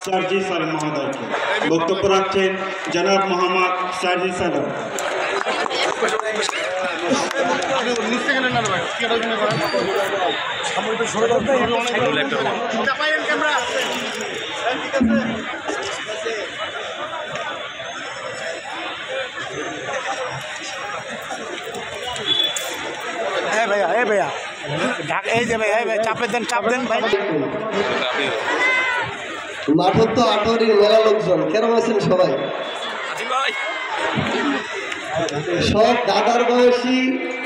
সারজি সালাম মহোদয়কে। বক্তব্য রাখছেন জনাব মোহাম্মদ সারজি সালাম। भैया भैया भाई चाप दें भाई মাঠের তো আটোয়ারির মেলা লোকজন কেমন আছেন সবাই? সব দাদার বয়সী,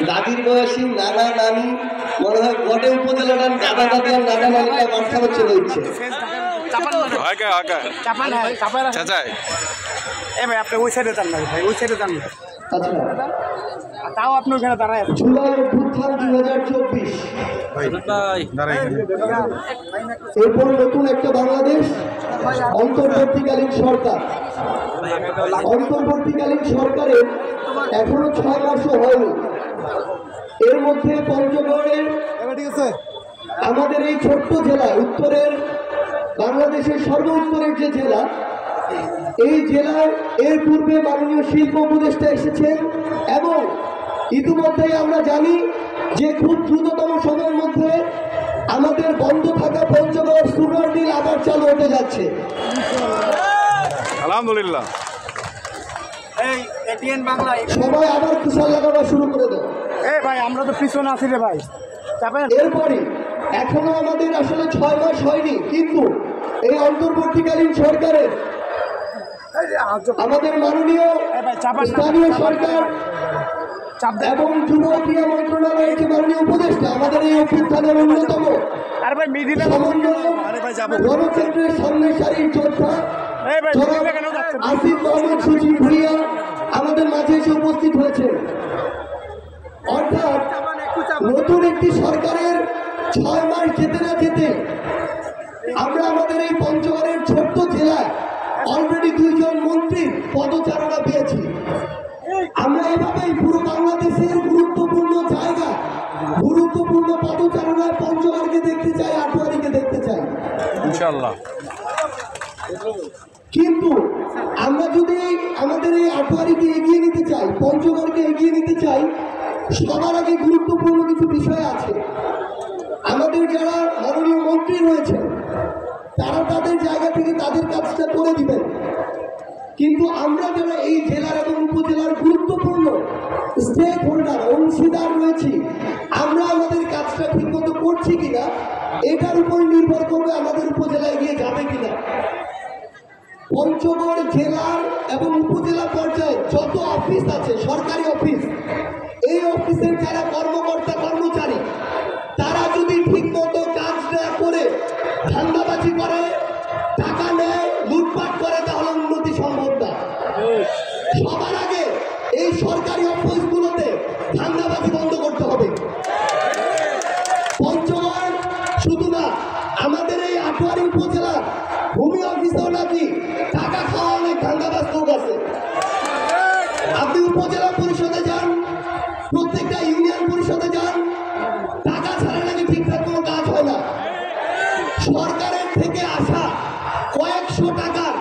দাদির বয়সী, নানা নানি, মনে হয় গড়ে উপজেলাটার দাদা দাদি আর নানা নানিরা মাঠ খেলা চলে দিচ্ছে। ভাই আপনি ওই সাইডে যান না ভাই, ওই সাইডে যান না। আচ্ছা, তাও আপনি ওখানে দাঁড়ায় জুলাই অভ্যুত্থান 2024, এরপর নতুন একটা বাংলাদেশ, অন্তর্বর্তীকালীন সরকার। অন্তর্বর্তীকালীন সরকারের এখনো 6 মাসও হয়নি। এর মধ্যে পঞ্চগড়ের আমাদের এই ছোট্ট জেলা, উত্তরের বাংলাদেশের সর্বোত্তরের যে জেলা, এই জেলায় এর পূর্বে মাননীয় শিল্প উপদেষ্টা এসেছেন এবং ইতিমধ্যেই আমরা জানি যে খুব দ্রুততম সময়ের মধ্যে আমাদের বন্ধ থাকা পঞ্চগড় সুগার মিল আবার চালু হতে যাচ্ছে। আলহামদুলিল্লাহ। সবাই আবার কুশাল লাগানো শুরু করে দেয়। ভাই আমরা তো পিছনে আছি রে ভাই। এরপরে এখনো আমাদের আসলে 6 মাস হয়নি, কিন্তু এই অন্তর্বর্তীকালীন সরকারের আমাদের মাননীয় স্থানীয় সরকার এবং যুব ক্রীড়া মন্ত্রণালয়ের যে মাননীয় উপদেষ্টা, আমাদের এই অভ্যুত্থানের অন্যতম গণতন্ত্রের সামনে সারির যোদ্ধা আসিফ মোহাম্মদ সুজিব ভুঁইয়া আমাদের মাঝে এসে উপস্থিত হয়েছে। অর্থাৎ নতুন একটি সরকারের 6 মাস যেতে না যেতে আমরা আমাদের এই পঞ্চগড়ের ছোট্ট জেলায় অলরেডি 2 জন মন্ত্রীর পদচারণা পেয়েছি। আমরা এভাবেই পুরো বাংলাদেশের গুরুত্বপূর্ণ জায়গা, গুরুত্বপূর্ণ পদচারণায় পঞ্চগড়কে দেখতে চাই, আটোয়ারিকে দেখতে চাই ইনশাআল্লাহ। কিন্তু আমরা যদি আমাদের এই আটোয়ারিকে এগিয়ে নিতে চাই, পঞ্চগড়কে এগিয়ে নিতে চাই, সবার আগে গুরুত্বপূর্ণ কিছু বিষয় আছে। আমাদের যারা মাননীয় মন্ত্রী রয়েছেন তারা তাদের জায়গা থেকে তাদের কাজটা করে দিবেন, কিন্তু আমরা যারা এই জেলার এবং উপজেলার গুরুত্বপূর্ণ স্টেক হোল্ডার, অংশীদার রয়েছি, আমরা আমাদের কাজটা ঠিকমতো করছি কিনা এটার উপর নির্ভর করবে আমাদের উপজেলা এগিয়ে যাবে কিনা। পঞ্চগড় জেলার এবং উপজেলা পর্যায়ে যত অফিস আছে, সরকারি অফিস, এই অফিসের যারা কর্মকর্তা কর্মচারী তারা যদি ঠিকমতো কাজ না করে ধান্দাবাজি করে, টাকা নেয়, লুটপাট করে, তাহলে উন্নতি সম্ভব না। সবার আগে এই সরকারি অফিসগুলোতে ধান্দাবাজি বন্ধ করতে হবে। পঞ্চগড় শুধু না, আমাদের এই আটোয়ারি উপজেলা ভূমি অফিসেও নাকি টাকা খাওয়া অনেক ধান্দাবাজ লোক আছে। আপনি উপজেলা পরিষদে যান, প্রত্যেকটা ইউনিয়ন পরিষদে যান, টাকা ছাড়া নাকি ঠিকঠাক কোনো কাজ হয় না। সরকারের থেকে আসা কয়েকশো টাকার,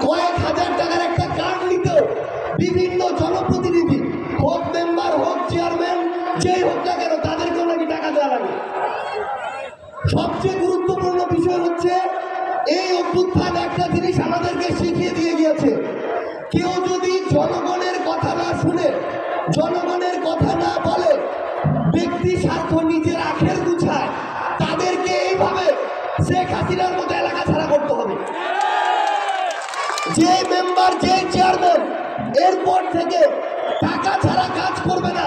কয়েক হাজার টাকার একটা কার্ড নিতেও বিভিন্ন জনপ্রতিনিধি হোক, মেম্বার হোক, চেয়ারম্যান, যেই হোক না কেন, তাদেরকেও নাকি টাকা দেওয়া লাগে। সবচেয়ে গুরুত্বপূর্ণ বিষয় হচ্ছে এই অভ্যুত্থান একটা জিনিস আমাদেরকে শিখিয়ে দিয়ে গিয়েছে, কেউ যদি জনগণের কথা না শুনে, জনগণের কথা না বলে, ব্যক্তি স্বার্থ নিজের আখের গুছায়, তাদেরকে এইভাবে শেখ হাসিনার মতো এলাকা ছাড়া করতে হবে। যে মেম্বার, যে চেয়ারম্যান এরপর থেকে টাকা ছাড়া কাজ করবে না,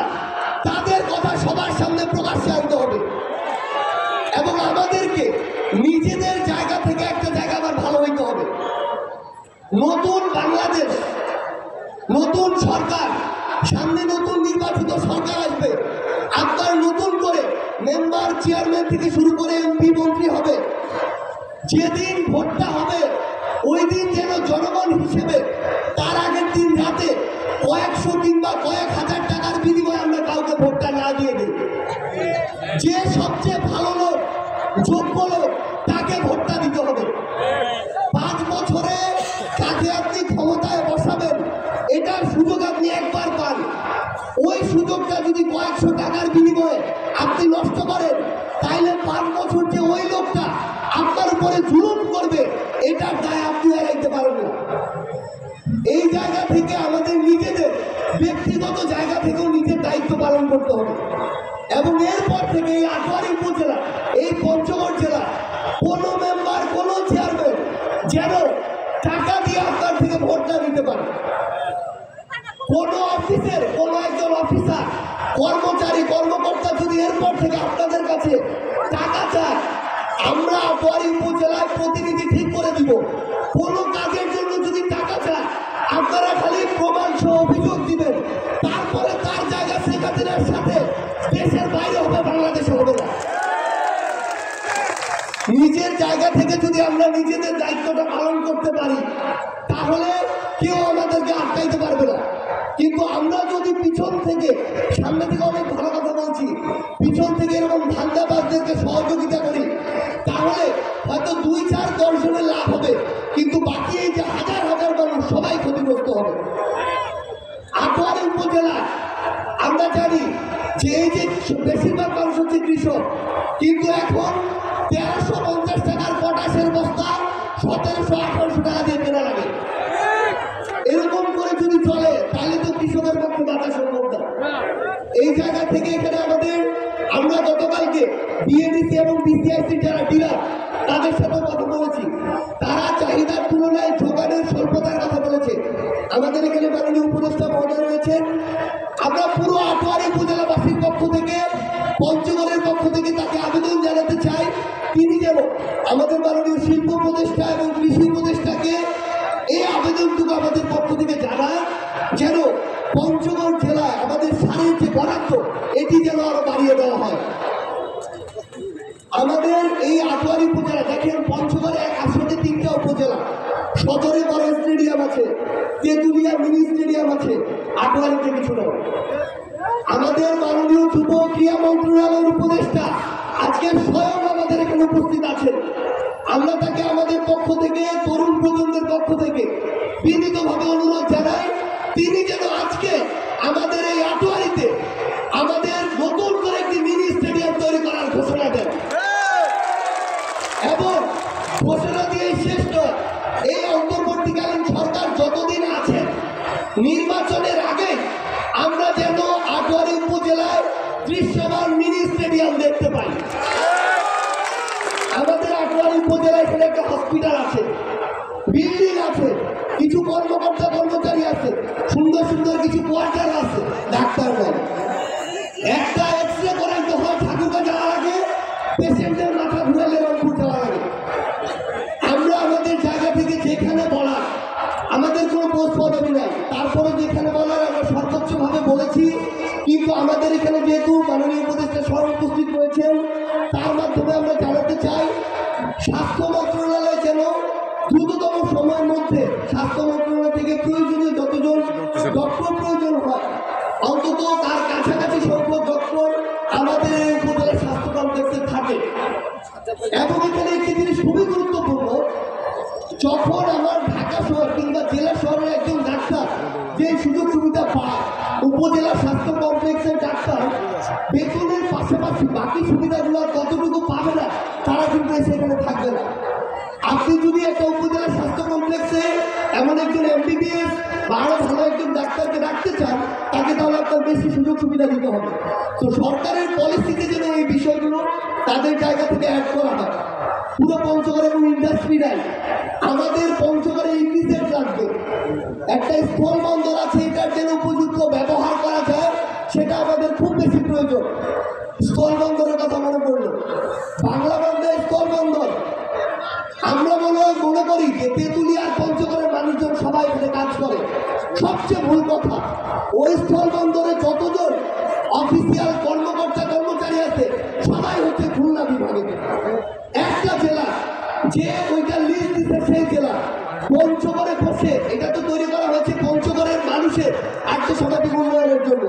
তাদের কথা সবার সামনে প্রকাশ্যে আনতে হবে এবং আমাদেরকে নিজেদের জায়গা থেকে একটা জায়গা আবার ভালো হইতে হবে। নতুন বাংলাদেশ, নতুন সরকার, সামনে নতুন নির্বাচিত সরকার আসবে, আপনার নতুন করে মেম্বার, চেয়ারম্যান থেকে শুরু করে এমপি, মন্ত্রী হবে। যেদিন ভোটটা হবে ওই দিন যেন জনগণ হিসেবে তার আগের দিন রাতে কয়েকশো কিংবা কয়েক হাজার টাকার বিনিময়ে আমরা কাউকে ভোটটা না দিয়ে দিই। যে সবচেয়ে ভালো লোক, যোগ্য লোক, তাকে ভোটটা দিতে হবে। 5 বছরে কাকে আপনি ক্ষমতায় বসাবেন এটার সুযোগ আপনি একবার পান। ওই সুযোগটা যদি কয়েকশো টাকার বিনিময়ে আপনি নষ্ট করেন তাইলে 5 বছর যে ওই লোকটা আপনার উপরে জুলুম করবে এটার দায় আপনি এড়াইতে পারবেন না। এই জায়গা থেকে আমাদের নিজেদের ব্যক্তিগত জায়গা থেকেও নিজের দায়িত্ব পালন করতে হবে এবং এরপর থেকে এই আটোয়ারী উপজেলা এই পঞ্চগড় জেলা কোনো মেম্বার কোনো চেয়ারম্যান যেন টাকা দিয়ে আপনার থেকে ভোট না নিতে পারে। কোনো অফিসের কোনো একজন অফিসার কর্মচারী কর্মকর্তা যদি এরপর থেকে আপনাদের কাছে টাকা চায় আমরা আটোয়ারী উপজেলায় প্রতিনিধি ঠিক করে দিব। কোনো কাজের জন্য যদি টাকা চায় আপনারা খালি প্রমাণ সহ অভিযোগ দিবেন, তারপরে তার জায়গা শেখ হাসিনার সাথে দেশের বাইরে হবে, বাংলাদেশে হবে না। নিজের জায়গা থেকে যদি আমরা নিজেদের দায়িত্বটা পালন করতে পারি তাহলে কেউ আমাদেরকে আটকাইতে পারবে না। কিন্তু আমরা যদি পিছন থেকে, সামনে থেকে অনেক ভালো কথা বলছি, পিছন থেকে এরকম ধান্দাবাজদেরকে সহযোগিতা করি তাহলে হয়তো 2-4-10 জনের লাভ হবে, কিন্তু বাকি এই যে হাজার হাজার মানুষ সবাই ক্ষতিগ্রস্ত হবে। আটোয়ারী উপজেলায় আমরা জানি যে এই যে বেশিরভাগ মানুষ হচ্ছে কৃষক, কিন্তু এখন 1350 টাকার পটাশের বস্তা 1700-1800 টাকা দিয়ে কেনা লাগে। এরকম করে যদি চলে তাহলে তো কৃষকের পক্ষে বাঁচা সম্ভব না। এই জায়গা থেকে এখানে আমরা গতকালকে বিএডিসি এবং বিসিআইসি যারা ডিলার তাদের সাথে কথা বলেছি, তারা চাহিদার তুলনায় যোগানের স্বল্পতার কথা বলেছে। আমাদের এখানে মাননীয় উপদেষ্টা মহোদয় রয়েছেন, আমরা পুরো আটোয়ারী উপজেলাবাসীর পক্ষ থেকে পঞ্চগড়ের পক্ষ থেকে তাকে আবেদন জানাতে চাই তিনি যেন আমাদের মাননীয় শিল্প উপদেষ্টা এবং কৃষি উপদেষ্টাকে এই আবেদনটুকু আমাদের পক্ষ থেকে জানায় যেন পঞ্চগড় জেলায় আমাদের সারের যে বরাদ্দ এটি যেন আরো বাড়িয়ে দেওয়া হয়। আমাদের এই আটোয়ারী উপজেলা দেখেন, পঞ্চগড়ে এক আসনে 3টা উপজেলা, সদরে বড় স্টেডিয়াম আছে, তেঁতুলিয়া মিনি স্টেডিয়াম আছে, আটোয়ারীতে কিছু নয়। আমাদের মাননীয় যুব ক্রীড়া মন্ত্রণালয়ের উপদেষ্টা আজকে স্বয়ং আমাদের এখানে উপস্থিত আছেন। আমরা তাকে আমাদের পক্ষ থেকে, তরুণ প্রজন্মের পক্ষ থেকে বিনীতভাবে অনুরোধ জানাই তিনি যেন আজকে আমাদের এই আটোয়ারীতে আমাদের নতুন করে একটি মিনি স্টেডিয়াম তৈরি করার ঘোষণা দেন এবং ঘোষণা দিয়ে শেষ নয়, এই অন্তর্বর্তীকালীন সরকার যতদিন আছে নির্বাচনের আগে আমরা যেন আটোয়ারী উপজেলায় দৃশ্যমান মিনি স্টেডিয়াম দেখতে পাই। আমাদের আটোয়ারী উপজেলায় এখানে একটা হসপিটাল আছে, বিল্ডিং আছে, কিছু কর্মকর্তা কর্মচারী আছে, সুন্দর সুন্দর কিছু কোয়ার্টার আছে, ডাক্তার নাই। একটা এক্সরে করাইতে হয় ঠাকুরগা যাওয়ার আগে, পেশেন্টের মাথা ঘুরালে রংপুর যাওয়ার আগে। আমরা আমাদের জায়গা থেকে যেখানে বলার, আমাদের কোনো পোস্ট পদবি নাই, তারপরে যেখানে বলার আমরা সর্বোচ্চভাবে বলেছি। কিন্তু আমাদের এখানে যেহেতু মাননীয় উপদেষ্টা স্বয়ং উপস্থিত রয়েছেন, তার মাধ্যমে আমরা জানাতে চাই স্বাস্থ্য মন্ত্রণালয় যেন দ্রুততম সময়ের মধ্যে স্বাস্থ্য মন্ত্রণালয় থেকে প্রয়োজনীয় যতজন ডক্টর প্রয়োজন হয় অন্তত তার কাছাকাছি সংখ্যক ডক্টর আমাদের উপজেলা স্বাস্থ্য কমপ্লেক্সে থাকে। এবং এখানে একটি জিনিস খুবই গুরুত্বপূর্ণ, যখন আমার ঢাকা শহর কিংবা জেলা শহরের একজন ডাক্তার যে সুযোগ সুবিধা পায়, উপজেলা স্বাস্থ্য কমপ্লেক্সের ডাক্তার বেতনের পাশাপাশি বাকি সুবিধাগুলো কতটুকু পাবে না তারা কিন্তু সেখানে থাকবে না। আপনি যদি একটা উপজেলা স্বাস্থ্য কমপ্লেক্সে এমন একজন এমবিবিএস বা আরো ভালো একজন ডাক্তারকে রাখতে চান, তাকে তাহলে আপনার বেশি সুযোগ সুবিধা দিতে হবে। তো সরকারের পলিসিতে যেন এই বিষয়গুলো তাদের জায়গা থেকে অ্যাড করা হয়। পুরো পঞ্চগড়ে কোনো ইন্ডাস্ট্রি নাই, আমাদের পঞ্চগড়ে ইংলিশের লাগবে, একটা স্থল বন্দর আছে, এটার যেন উপযুক্ত ব্যবহার করা যায় সেটা আমাদের খুব বেশি প্রয়োজন। স্থল বন্দরের কথা মনে পড়লো, বাংলা বন্দর স্থল বন্দর। আমরা মনে করি যে তেঁতুলিয়া আর পঞ্চগড়ের মানুষজন সবাই এখানে কাজ করে, সবচেয়ে ভুল কথা। ওই স্থল বন্দরে যতজন অফিসিয়াল কর্মকর্তা কর্মচারী আছে সবাই হচ্ছে খুলনা বিভাগে। একটা জেলা যে ওইটা লিস্ট দিচ্ছে সেই জেলা পঞ্চগড়ে বসে, এটা তো তৈরি করা হয়েছে পঞ্চগড়ের মানুষের আর্থসামাজিক উন্নয়নের জন্য।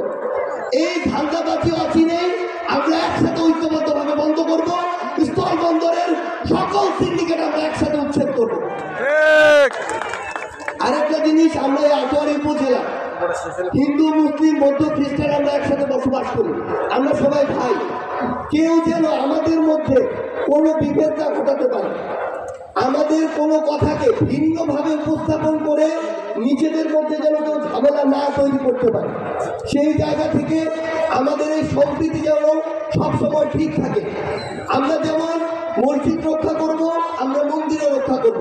এই ধান্দাবাজি অচিনেই আমরা একসাথে ঐক্যবদ্ধভাবে বন্ধ করব, স্থল বন্দরের সকল সিন্ডিকেট আমরা একসাথে উচ্ছেদ করবো। জিনিস, আমরা এই আটোয়ারি উপজেলা হিন্দু মুসলিম বৌদ্ধ খ্রিস্টান আমরা একসাথে বসবাস করি, আমরা সবাই ভাই। কেউ যেন আমাদের মধ্যে কোনো বিভেদ না ঘটাতে পারে, আমাদের কোনো কথাকে ভিন্নভাবে উপস্থাপন করে নিজেদের মধ্যে যেন কেউ ঝামেলা না তৈরি করতে পারে, সেই জায়গা থেকে আমাদের এই সম্প্রীতি যেন সবসময় ঠিক থাকে। আমরা যেমন মসজিদ রক্ষা করব, আমরা মন্দিরও রক্ষা করব।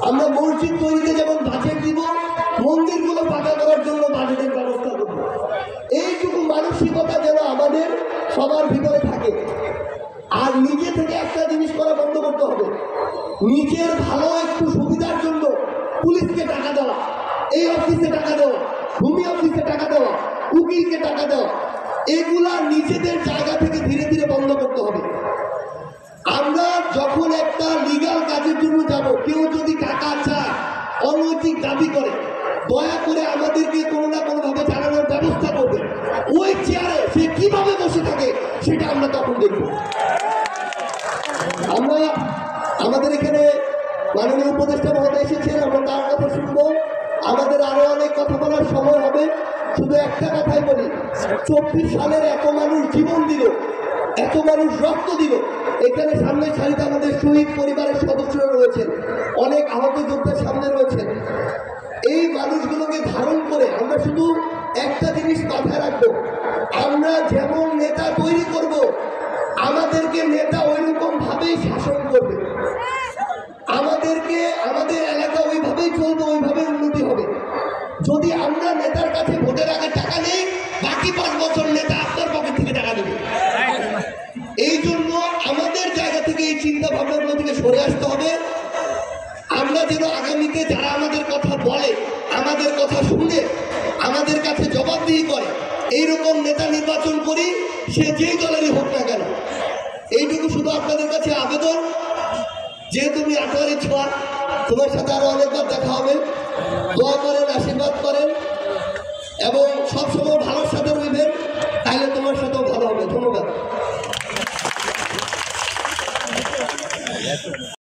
আমরা মসজিদ তৈরিতে যেমন বাজেট দিব, মন্দিরগুলো পাকা করার জন্য বাজেটের ব্যবস্থা করব। এইটুকু মানসিকতা যেন আমাদের সবার ভিতরে থাকে। আর নিজে থেকে একটা জিনিস করা বন্ধ করতে হবে, নিজের ভালো একটু সুবিধার জন্য পুলিশকে টাকা দেওয়া, এই অফিসে টাকা দেওয়া, ভূমি অফিসে টাকা দেওয়া, উকিলকে টাকা দেওয়া, এগুলা নিজেদের জায়গা থেকে ধীরে ধীরে বন্ধ করতে হবে। আমরা যখন একটা লিগ্যাল কাজের জন্য যাব, কেউ যদি টাকা চায়, অনৈতিক দাবি করে, দয়া করে আমাদেরকে কোনো না কোনোভাবে জানানোর ব্যবস্থা করবে। ওই চেয়ারে সে কিভাবে বসে থাকে সেটা আমরা তখন দেখব। আমরা আমাদের এখানে মাননীয় উপদেষ্টা মহোদয় এসেছেন, আমরা তার কথা শুনবো। আমাদের আরো অনেক কথা বলার সময় হবে। শুধু একটা কথাই বলি, 24 সালের এত মানুষ জীবন দিল, এত মানুষ রক্ত দিল। এখানে সামনে সারিতে আমাদের শহীদ পরিবারের সদস্যরা রয়েছেন, অনেক আহত যোদ্ধার সামনে রয়েছেন। এই মানুষগুলোকে ধারণ করে আমরা শুধু একটা জিনিস মাথায় রাখবো, আমরা যেমন নেতা তৈরি করব, আমাদেরকে নেতা ওই রকম ভাবেই শাসন করবে, আমাদেরকে আমাদের এলাকা ওইভাবেই চলবে, ওইভাবে উন্নতি হবে। যদি আমরা নেতার কাছে ভোটের আগে টাকা নেই, বাকি 5 বছর নেতা আপনার পকেট থেকে টাকা দেবে। এই জন্য আমাদের জায়গা থেকে এই চিন্তা ভাবনাগুলো থেকে সরে আসতে হবে। আমরা যেন আগামীতে যারা আমাদের কথা বলে, আমাদের কথা শুনে আমাদের কাছে জবাবদিহি করে, এইরকম নেতা নির্বাচন করি, সে যেই দলেরই হোক না কেন। এইটুকু শুধু আপনাদের কাছে আবেদন, যে তুমি আটোয়ারি ছোঁয়া, তোমার সাথে আরো অনেকবার দেখা হবে। দোয়া করেন, আশীর্বাদ করেন এবং